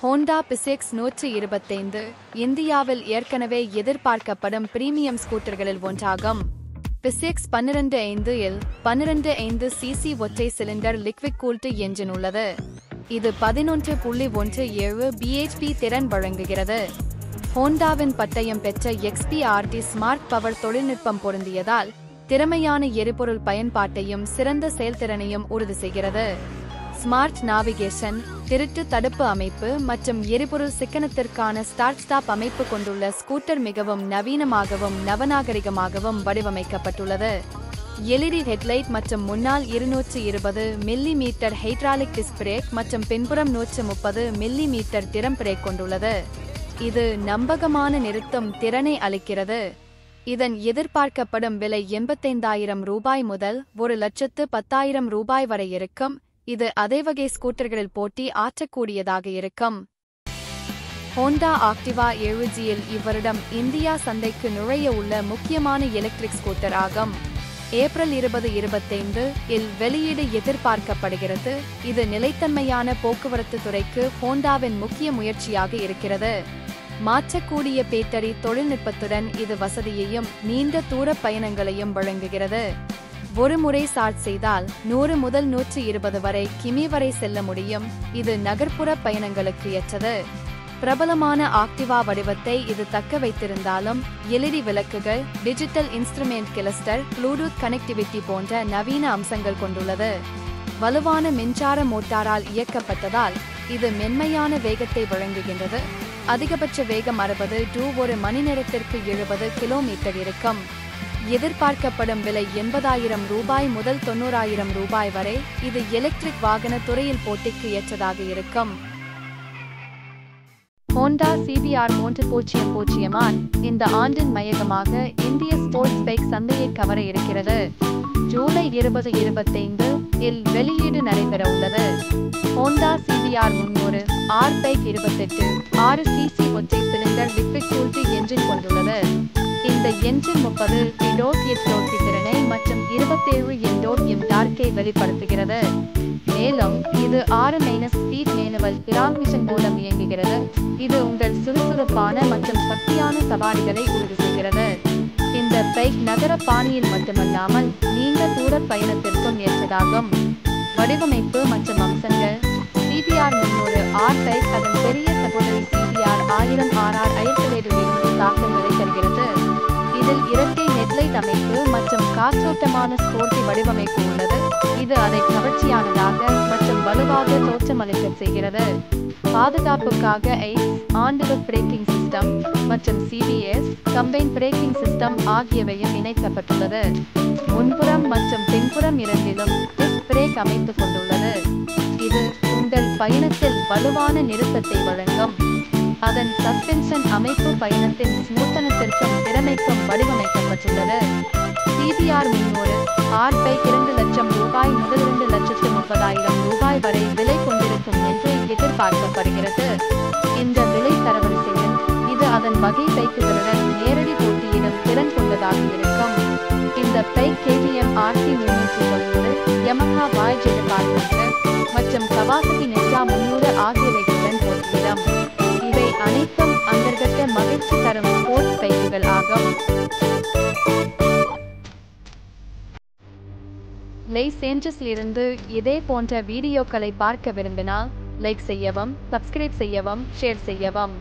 Honda physics 125 இந்தியாவில் ஏற்கனவே எதிர்பார்க்கப்படும் பிரீமியம் ஸ்கூட்டர்களில் ஒன்றாகும். பிசிக்ஸ் 12.5 இல் 12.5 சிசி ஒற்றை சிலிண்டர் லிக்விட் கூல்டு என்ஜின் உள்ளது. இது 11.17 பிஹெச்பி திறன் வழங்குகிறது. ஹோண்டாவின் பட்டயம் பெற்ற XPRT ஸ்மார்ட் பவர் தொழில்நுட்பம் பொருந்தியதால் திறமையான எரிபொருள் பயன்பாட்டையும் சிறந்த செயல்திறனையும் உறுதி செய்கிறது. ஸ்மார்ட் நாவிகேஷன், திருட்டு தடுப்பு அமைப்பு மற்றும் எரிபொருள் சிக்கனத்திற்கான ஸ்டார்ட் ஸ்டாப் அமைப்பு கொண்டுள்ள ஸ்கூட்டர் மிகவும் நவீனமாகவும் நவநாகரிகமாகவும் வடிவமைக்கப்பட்டுள்ளது. LED ஹெட்லைட் மற்றும் முன்னால் 220 மிமீ ஹைட்ராலிக் டிஸ்க் பிரேக் மற்றும் பின்புறம் 130 மிமீ டிரம் பிரேக் கொண்டுள்ளது. இது நம்பகமான நிறுத்தும் திறனை அளிக்கிறது. இதன் எதிர்பார்க்கப்படும் விலை ரூபாய் 85,000 முதல் ரூபாய் 1,10,000 வரை இருக்கும். இது அதே வகை ஸ்கூட்டர்களில் போட்டி ஆற்றக்கூடியதாக இருக்கும். ஹோண்டா ஆக்டிவா 7G இவ்வருடம் இந்தியா சந்தைக்கு நுழைய உள்ள முக்கியமான எலக்ட்ரிக் ஸ்கூட்டர் ஆகும். ஏப்ரல் 2025 இல் வெளியீடு எதிர்பார்க்கப்படுகிறது. இது நிலைத்தன்மையான போக்குவரத்து துறைக்கு ஹோண்டாவின் முக்கிய முயற்சியாக இருக்கிறது. மாற்றக்கூடிய பேட்டரி தொழில்நுட்பத்துடன் இது வசதியையும் நீண்ட தூர பயணங்களையும் வழங்குகிறது. ஒரு முறை சார்ஜ் செய்தால் 100 முதல் 120 வரை கிமி வரை செல்ல முடியும். இது நகர்ப்புற பயணங்களுக்கு ஏற்றது. பிரபலமான ஆக்டிவா வடிவத்தை இது தக்க வைத்திருந்தாலும் LED விளக்குகள், digital instrument cluster, Bluetooth connectivity போன்ற நவீன அம்சங்கள் கொண்டுள்ளது. வலுவான மின்சார மோட்டாரால் இயக்கப்பட்டதால் இது மென்மையான வேகத்தை வழங்குகின்றது. அதிகபட்ச வேகம் 60 ஒரு மணி நேரத்திற்கு 70 கிலோமீட்டர் இருக்கும். எதிர்பார்க்கப்படும் விலை 80,000 ரூபாய் முதல் 90,000 ரூபாய் வரை. இது எலக்ட்ரிக் வாகன துறையில் போட்டிக்கு ஏற்றதாக இருக்கும். ஹோண்டா CBR 300 இந்த ஆண்டின் மையமாக இந்திய ஸ்போர்ட்ஸ் பைக் சந்தையை கவர இருக்கிறது. ஜூலை 2025 இல் வெளியீடு நடைபெற உள்ளது. Honda CBR 300 R bike 28 6 CC ஒற்றை சிலிண்டர் லிக்விட் கூல்டு என்ஜின் கொண்டுள்ளது. இந்த என்ஜின் 30 kW திறனை மற்றும் 27 டார்க்கை வெளிப்படுத்துகிறது. மேலும் இது 6 ஸ்பீட் மேனுவல் டிரான்ஸ்மிஷன் மூலம் இயங்குகிறது. இது உங்கள் சுறுசுறுப்பான மற்றும் சக்தியான சவாரிகளை உறுதி செய்கிறது. இந்த பைக் நகர பாணியில் மட்டுமல்லாமல் நீண்ட தூர பயணத்திற்கும் ஏற்றதாகும். வடிவமைப்பு மற்றும் அம்சங்கள். CBR 300 R பைக் அதன் பெரிய சகோதரி CBR 1000 RR 5700 தாக்கங்களை தருகிறது. இதில் இரட்டை ஹெட்லைட் அமைப்பு மற்றும் காற்றோட்டமான ஸ்போர்ட்டி வடிவமைப்பு உள்ளது. இது அதை கவர்ச்சியானதாக மற்றும் வலுவாக தோற்றமளிக்க செய்கிறது. பாதுகாப்புக்காக ஆன்-தி-ரூஃப் பிரேக்கிங் சிஸ்டம் மற்றும் CBS கம்பைன் பிரேக்கிங் சிஸ்டம் ஆகியவையும் இணைக்கப்பட்டுள்ளது. முன்புறம் மற்றும் பின்புறம் இரண்டிலும் டிஸ்க் பிரேக் அமைப்பு கொண்டுள்ளது. இது உங்கள் பயணத்தில் வலுவான நிறுத்தத்தை வழங்கும். அதன் சஸ்பென்ஷன் அமைப்பு பயணத்தின் ஸ்மூத்தனத்திற்கும் திறமைக்கும் வடிவமைக்கப்பட்டுள்ளது. CBR 300 R பைக் 2 லட்சம் ரூபாய் முதல் 2,30,000 ரூபாய் வரை விலை கொண்டிருக்கும் என்று எதிர்பார்க்கப்படுகிறது. இந்த விலை தரவரிசையில் இது அதன் வகை பைக்குகளுடன் நேரடி போட்டியிடும் திறன் கொண்டதாக இருக்கும். இந்த bike KTM RC 390, Yamaha YZ400 மற்றும் கவாசகி Ninja 300 ஆகியவைகளுடன் போட்டியிடும். இவை அனைத்தும் அந்தர்கட்ட மகிழ்ச்சி தரும் ஸ்போர்ட்ஸ் பைக்குகள் ஆகும். லைசென்ஸிலிருந்து இதே போன்ற வீடியோக்களை பார்க்க விரும்பினால் லைக் செய்யவும், சப்ஸ்கிரைப் செய்யவும், ஷேர் செய்யவும்.